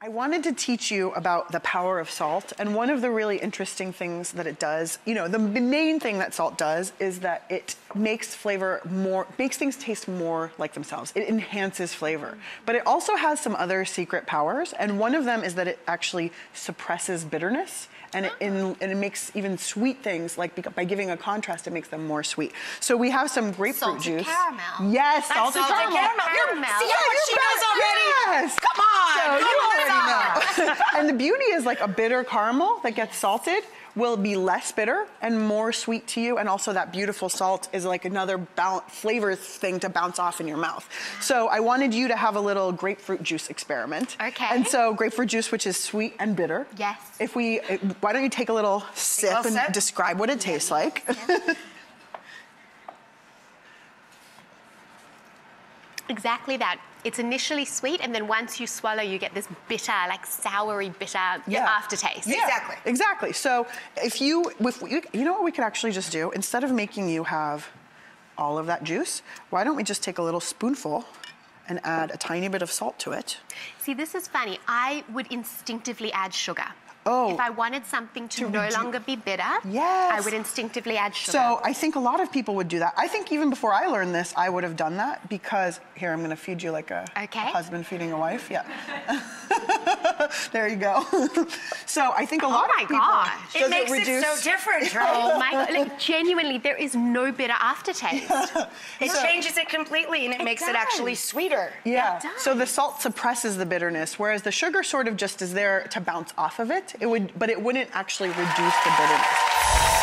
I wanted to teach you about the power of salt, and one of the really interesting things that it does, you know, the main thing that salt does is that it makes things taste more like themselves. It enhances flavor. But it also has some other secret powers, and one of them is that it actually suppresses bitterness. And it makes even sweet things, like by giving a contrast, it makes them more sweet. So we have some grapefruit juice. Salted caramel. Yes, salted caramel. See how much she knows already? Yes. Come on. So you already know. And the beauty is like a bitter caramel that gets salted will be less bitter and more sweet to you, and also that beautiful salt is like another flavor thing to bounce off in your mouth. So I wanted you to have a little grapefruit juice experiment. Okay. And so grapefruit juice, which is sweet and bitter. Yes. Why don't you take a little sip and describe what it tastes like? Yeah. Exactly that. It's initially sweet, and then once you swallow, you get this bitter, like soury, bitter aftertaste. Yeah. Exactly. So you know what we could actually just do? Instead of making you have all of that juice, why don't we just take a little spoonful and add a tiny bit of salt to it? See, this is funny. I would instinctively add sugar. Oh. If I wanted something to no longer be bitter, yes, I would instinctively add sugar. So I think a lot of people would do that. I think even before I learned this, I would have done that because, here, I'm going to feed you like a husband feeding a wife. Yeah. There you go. So I think a lot of people... Gosh. It makes it so different, right? Oh my God. Like, genuinely, there is no bitter aftertaste. It changes it completely, and it makes it actually sweeter. Yeah. So the salt suppresses the bitterness, whereas the sugar sort of just is there to bounce off of it. But it wouldn't actually reduce the bitterness.